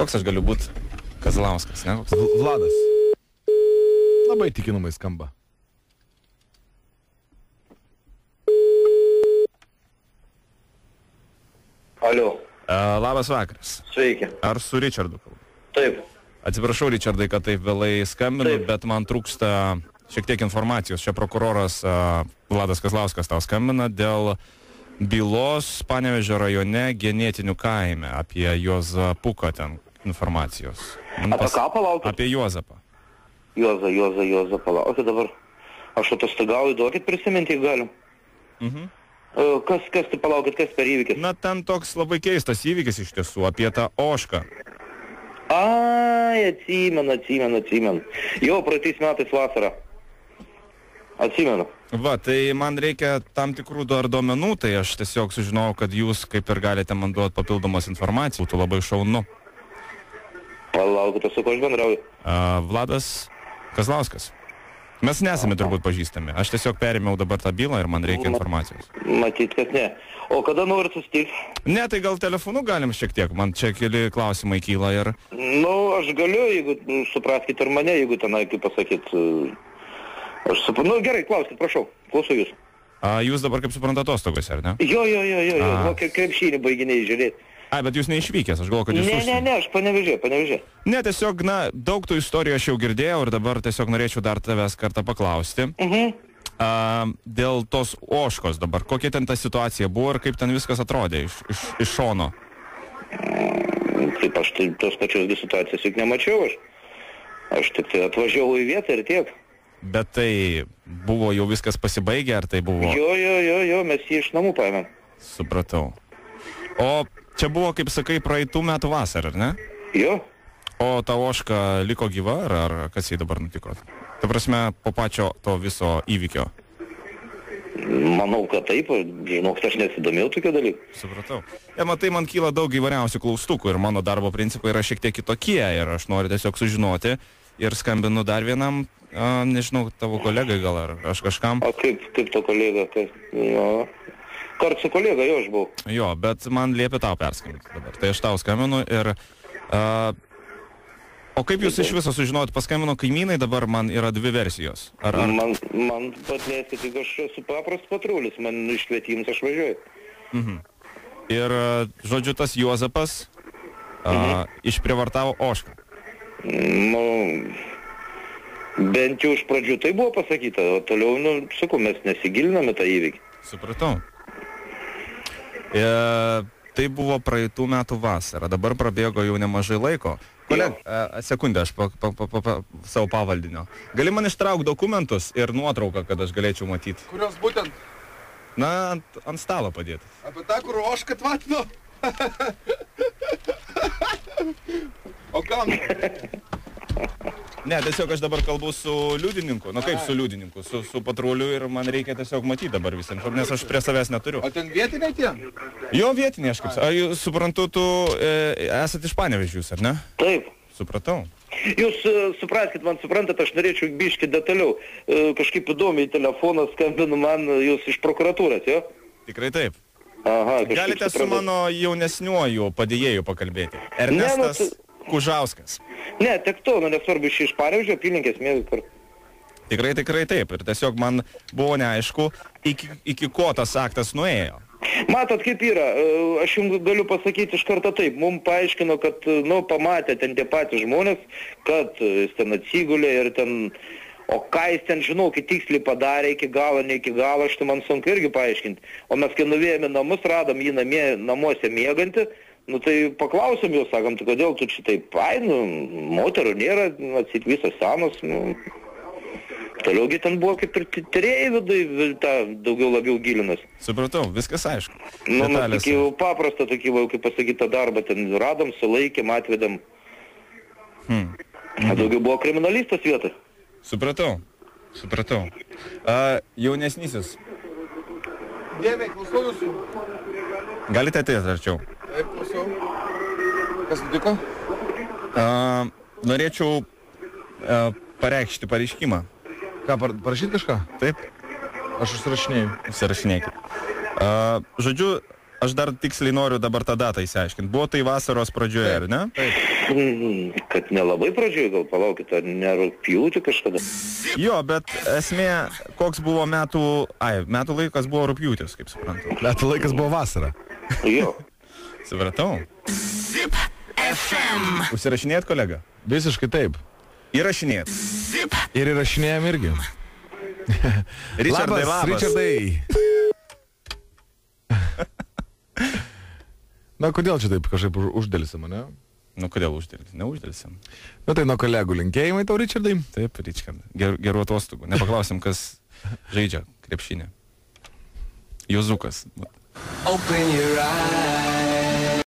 Koks aš galiu būti? Kazlauskas, ne? Vladas. Labai tikinamai skamba. Alio. Labas vakaras. Sveiki. Ar su Richardu kalbu? Taip. Atsiprašau, Richardai, kad taip vėlai skambinu, Taip. bet man trūksta šiek tiek informacijos. Čia prokuroras Vladas Kazlauskas tau skambina dėl bylos Panevėžio rajone Genėtinių kaime. Apie Juozapuką ten informacijos. Apie ką palaukit? Apie Juozapą. Juozą, palaukit dabar. Aš atostogauju, duokit prisiminti, jeigu galim. Kas tai palaukit, kas per įvykis? Na, ten toks labai keistas įvykis iš tiesų, apie tą ožką. Ai, atsimenu. Jo, praeitais metais vasarą. Atsimenu. Va, tai man reikia tam tikrų dar duomenų, tai aš tiesiog sužinojau, kad jūs kaip ir galite man duoti papildomos informacijos. Būtų labai šaunu. Palaukit, su kuo aš bendrauju? Vladas Kazlauskas. Mes nesame turbūt pažįstami. Aš tiesiog perėmiau dabar tą bylą ir man reikia informacijos. Matyt, kad ne. O kada norit susitikti? Ne, tai gal telefonu galim šiek tiek. Man čia keli klausimai kyla ir... Nu, aš galiu, jeigu supraskite ir mane, jeigu tenai, kaip pasakyt... Nu, gerai, klauskit, prašau. Klausau jūs. Jūs dabar, kaip suprantate, atostogose, ar ne? Jo. Krepšinį baiginiai žiūrėti. Ai, bet jūs neišvykęs, aš galvoju, kad jūs... Ne, aš Panevėžė. Ne, tiesiog, na, daug tų istorijų aš jau girdėjau ir dabar tiesiog norėčiau dar tavęs kartą paklausti. Dėl tos ožkos dabar, kokia ten ta situacija buvo ir kaip ten viskas atrodė iš šono? Kaip aš tai tos pačios situacijos juk nemačiau aš. Aš tik tai atvažiavau į vietą ir tiek. Bet tai buvo jau viskas pasibaigę, ar tai buvo... Jo, mes jį iš namų paėmėm. Supratau. O čia buvo, kaip sakai, praeitų metų vasarą, ar ne? Jo. O ta ožka liko gyva, ar kas jai dabar nutiko? Ta prasme, po pačio to viso įvykio. Manau, kad taip, žinau, kad aš nesidomėjau tokio dalykų. Supratau. Ir matai, man kyla daug įvairiausių klaustukų ir mano darbo principai yra šiek tiek kitokie ir aš noriu tiesiog sužinoti ir skambinu dar vienam, nežinau, tavo kolegai gal ar aš kažkam. O kaip to kolega? Jo. Kart su kolega, jo, aš buvau. Jo, bet man liepia tau perskambinti dabar. Tai aš tau skambinu ir... O kaip jūs iš viso sužinojot, paskambino kaimynai, dabar man yra dvi versijos. Man patleiskit, tik aš esu paprastas patrulis, man iškvietimus aš važiuoju. Ir, žodžiu, tas Juozapas išprievartavo ožką. Nu, bent jau iš pradžių tai buvo pasakyta, o toliau, sakau, mes nesigiliname tą įvykį. Supratau. Tai buvo praeitų metų vasarą, dabar prabėgo jau nemažai laiko. Kolega, sekundę, aš savo pavaldinio. Gali man ištraukti dokumentus ir nuotrauką, kad aš galėčiau matyti? Kurios būtent? Na, ant stalo padėti. Apie tą, kur ožką tvatino? O kam? Ne, tiesiog aš dabar kalbu su liudininku. Na kaip su liudininku? Su patruliu ir man reikia tiesiog matyti dabar visiems, nes aš prie savęs neturiu. O ten vietiniai tie? Jo, vietiniai, aš kaip suprantu, tu esat iš Panevėžius, ar ne? Taip. Supratau. Jūs supraskit, man suprantat, aš norėčiau biškį detaliau. Kažkaip įdomiai telefonas skambinu man, jūs iš prokuratūros, jo? Tikrai taip. Aha, galite su mano jaunesniuoju padėjėju pakalbėti. Ernestas Kužauskas. Ne, tik to, nesvarbu, iš Panevėžio apylinkės mėgų. Tikrai taip. Ir tiesiog man buvo neaišku, iki ko tas aktas nuėjo. Matot, kaip yra, aš jums galiu pasakyti iš karto taip. Mums paaiškino, kad, pamatė ten tie patys žmonės, kad jis ten atsigulė ir ten... O ką jis ten, žinokit, tiksliai padarė iki galo, ne iki galo, aš tai man sunku irgi paaiškinti. O mes, kai nuvėjome namus, radom jį namuose miegantį, tai paklausėm jo, sakom, tai kodėl tu čia taip, moterų nėra, atsit visas senas, Toliaugi ten buvo kaip ir tyrėjai vidai, tą daugiau labiau gilinas. Supratau, viskas aišku. Mes tokį jau paprastą, tokį, kaip pasakytą darbą, ten radom, sulaikėm, atvedėm. Daugiau buvo kriminalistas vietoj. Supratau. Jaunesnysis. Dėmei, klausau jūsų. Galite ateiti arčiau? Taip, klausau. Kas nutiko? Norėčiau pareikšti pareiškimą. Ką, parašyti kažką? Taip. Aš užsirašinėjau. Užsirašinėkit. Žodžiu, Aš dar tiksliai noriu dabar tą datą įsiaiškinti. Buvo tai vasaros pradžioje, ar ne? Kad nelabai pradžioje, gal palaukit, ar ne rugpjūtį kažkada? Jo, bet esmė, koks buvo metų laikas buvo rugpjūtis, kaip suprantu. Metų laikas buvo vasara. Jo. Supratau. Užsirašinėt, kolega? Visiškai taip. Įrašinėt. Ir įrašinėjom irgi. Richardai, labas. Richardai. Na, kodėl čia taip kažkaip uždėlisim, ne? Nu, kodėl uždėlisim? Neuždėlisim. Nu, tai nuo kolegų linkėjimai tau, Richardai. Taip, Richardai. Gerų atostogų. Nepaklausim, kas žaidžia krepšinį. Juzukas. Open your eyes.